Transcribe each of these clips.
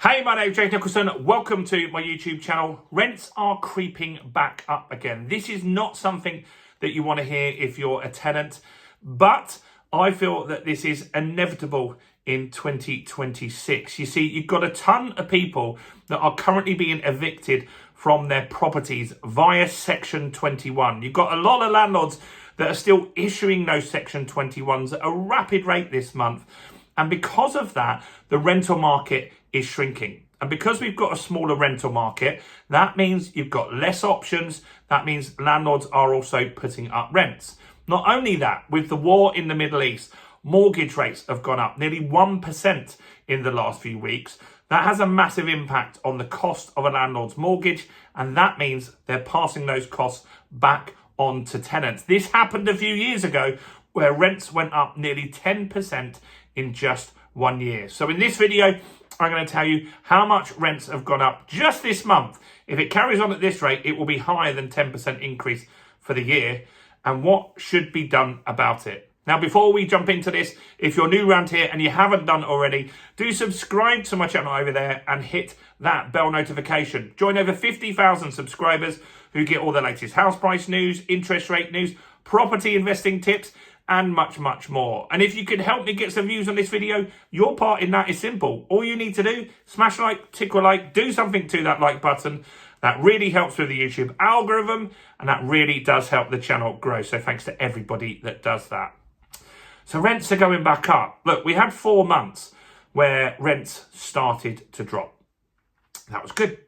Hey, my name's James Nicholson. Welcome to my YouTube channel. Rents are creeping back up again. This is not something that you want to hear if you're a tenant, but I feel that this is inevitable in 2026. You see, you've got a ton of people that are currently being evicted from their properties via Section 21. You've got a lot of landlords that are still issuing those Section 21s at a rapid rate this month. And because of that, the rental market is shrinking. And because we've got a smaller rental market, that means you've got less options. That means landlords are also putting up rents. Not only that, with the war in the Middle East, mortgage rates have gone up nearly 1% in the last few weeks. That has a massive impact on the cost of a landlord's mortgage, and that means they're passing those costs back on to tenants. This happened a few years ago where rents went up nearly 10% in just 1 year. So in this video, I'm going to tell you how much rents have gone up just this month. If it carries on at this rate, it will be higher than 10% increase for the year, and what should be done about it. Now, before we jump into this, if you're new around here and you haven't done it already, do subscribe to my channel over there and hit that bell notification. Join over 50,000 subscribers who get all the latest house price news, interest rate news, property investing tips, and much, much more. And if you could help me get some views on this video, your part in that is simple. All you need to do, smash like, tick a like, do something to that like button. That really helps with the YouTube algorithm, and that really does help the channel grow. So thanks to everybody that does that. So rents are going back up. Look, we had 4 months where rents started to drop. That was good.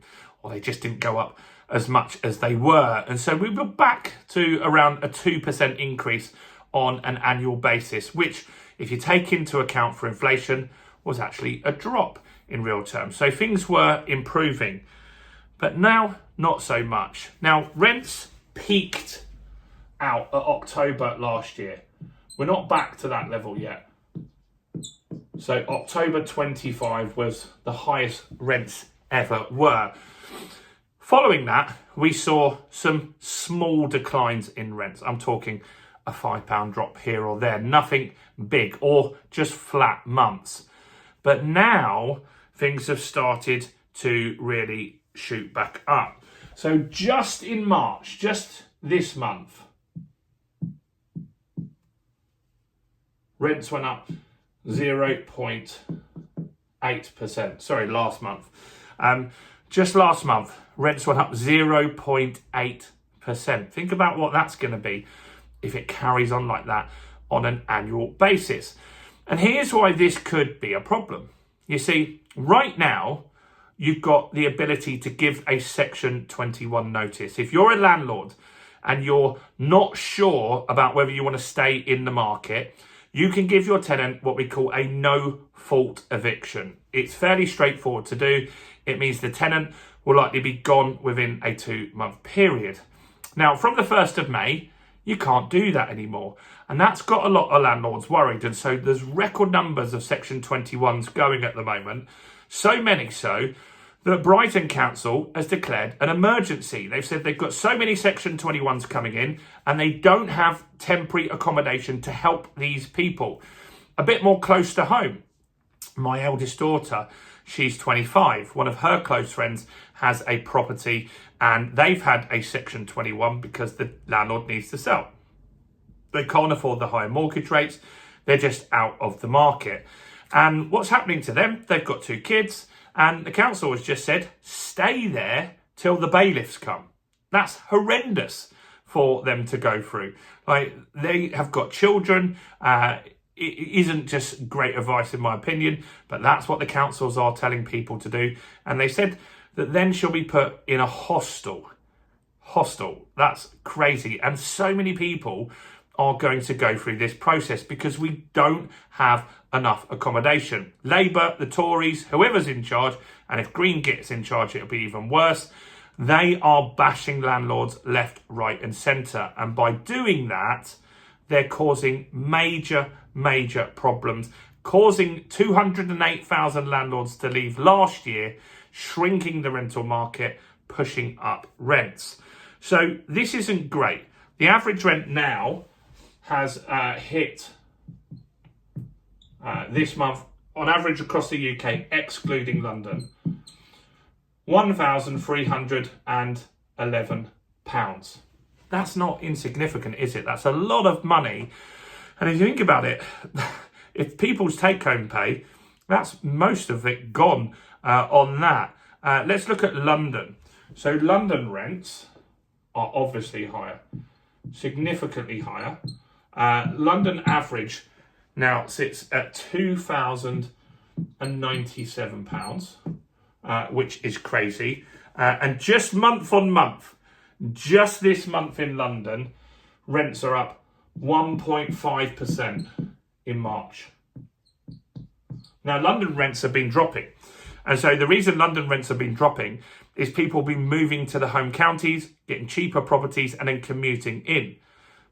Well, they just didn't go up as much as they were. And so we were back to around a 2% increase on an annual basis, which, if you take into account for inflation, was actually a drop in real terms. So things were improving, but now not so much. Now, rents peaked out at October last year. We're not back to that level yet. So October 25 was the highest rents ever were. Following that, we saw some small declines in rents. I'm talking a £5 drop here or there, nothing big, or just flat months. But now things have started to really shoot back up. So just in March, just this month, rents went up 0.8%. Sorry, last month. Just last month, rents went up 0.8%. Think about what that's going to be if it carries on like that on an annual basis. And here's why this could be a problem. You see, right now, you've got the ability to give a Section 21 notice. If you're a landlord and you're not sure about whether you want to stay in the market, you can give your tenant what we call a no-fault eviction. It's fairly straightforward to do. It means the tenant will likely be gone within a 2-month period. Now, from the 1st of May, you can't do that anymore. And that's got a lot of landlords worried. And so there's record numbers of Section 21s going at the moment. So many so that Brighton Council has declared an emergency. They've said they've got so many Section 21s coming in and they don't have temporary accommodation to help these people. A bit more close to home, my eldest daughter, she's 25. One of her close friends has a property and they've had a Section 21 because the landlord needs to sell. They can't afford the higher mortgage rates. They're just out of the market. And what's happening to them? They've got 2 kids and the council has just said, stay there till the bailiffs come. That's horrendous for them to go through. Like, they have got children. It isn't just great advice in my opinion, but that's what the councils are telling people to do. And they said that then she'll be put in a hostel. That's crazy. And so many people are going to go through this process because we don't have enough accommodation. Labour, the Tories, whoever's in charge, and if Green gets in charge, it'll be even worse. They are bashing landlords left, right and centre. And by doing that, they're causing major problems, causing 208,000 landlords to leave last year, shrinking the rental market, pushing up rents. So this isn't great. The average rent now has hit this month, on average across the UK, excluding London, £1,311. That's not insignificant, is it? That's a lot of money. And if you think about it, if people's take-home pay, that's most of it gone on that. Let's look at London. So London rents are obviously higher, significantly higher. London average now sits at £2,097, which is crazy. And just month on month, just this month in London, rents are up 1.5% in March. Now, London rents have been dropping. And so the reason London rents have been dropping is people have been moving to the home counties, getting cheaper properties and then commuting in.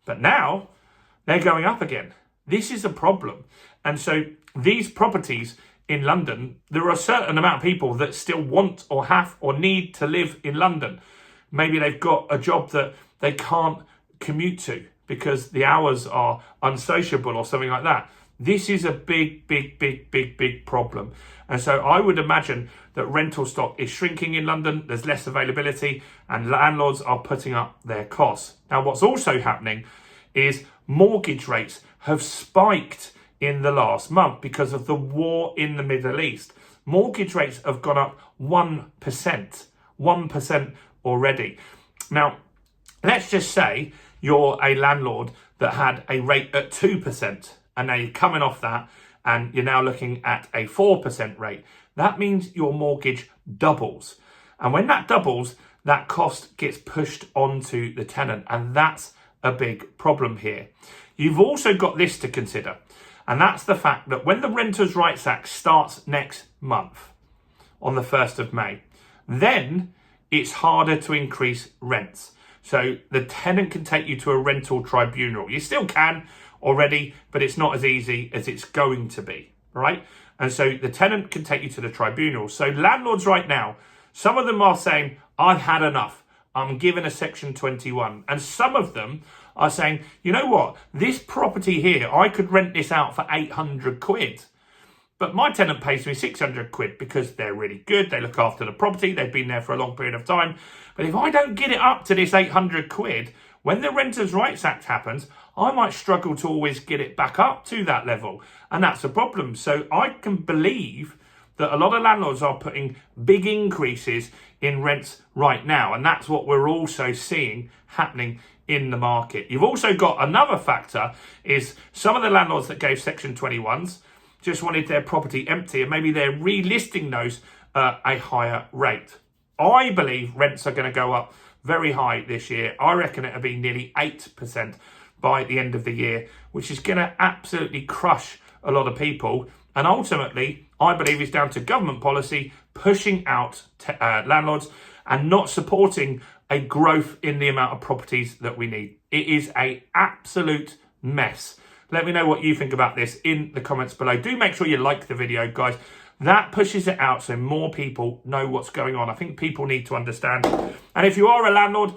But now they're going up again. This is a problem. And so these properties in London, there are a certain amount of people that still want or have or need to live in London. Maybe they've got a job that they can't commute to because the hours are unsociable or something like that. This is a big problem. And so I would imagine that rental stock is shrinking in London. There's less availability and landlords are putting up their costs. Now, what's also happening is mortgage rates have spiked in the last month because of the war in the Middle East. Mortgage rates have gone up 1% already. Now, let's just say you're a landlord that had a rate at 2%. And now you're coming off that and you're now looking at a 4% rate. That means your mortgage doubles. And when that doubles, that cost gets pushed onto the tenant. And that's a big problem here. You've also got this to consider. And that's the fact that when the Renters' Rights Act starts next month, on the 1st of May, then it's harder to increase rents. So the tenant can take you to a rental tribunal. You still can already, but it's not as easy as it's going to be, right? And so the tenant can take you to the tribunal. So landlords right now, some of them are saying, I've had enough. I'm given a Section 21. And some of them are saying, you know what? This property here, I could rent this out for 800 quid. But my tenant pays me 600 quid because they're really good. They look after the property. They've been there for a long period of time. But if I don't get it up to this 800 quid, when the Renters' Rights Act happens, I might struggle to always get it back up to that level. And that's a problem. So I can believe that a lot of landlords are putting big increases in rents right now. And that's what we're also seeing happening in the market. You've also got another factor is some of the landlords that gave Section 21s just wanted their property empty and maybe they're relisting those at a higher rate. I believe rents are going to go up very high this year. I reckon it'll be nearly 8% by the end of the year, which is going to absolutely crush a lot of people. And ultimately, I believe it's down to government policy pushing out landlords and not supporting a growth in the amount of properties that we need. It is an absolute mess. Let me know what you think about this in the comments below. Do make sure you like the video, guys. That pushes it out so more people know what's going on. I think people need to understand. And if you are a landlord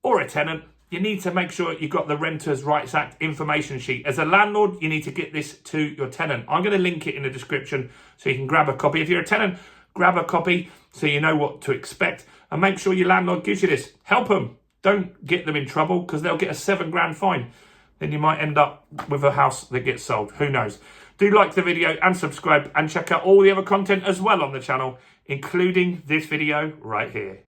or a tenant, you need to make sure you've got the Renters' Rights Act information sheet. As a landlord, you need to get this to your tenant. I'm going to link it in the description so you can grab a copy. If you're a tenant, grab a copy so you know what to expect. And make sure your landlord gives you this. Help them. Don't get them in trouble because they'll get a £7,000 fine. Then you might end up with a house that gets sold. Who knows? Do like the video and subscribe and check out all the other content as well on the channel, including this video right here.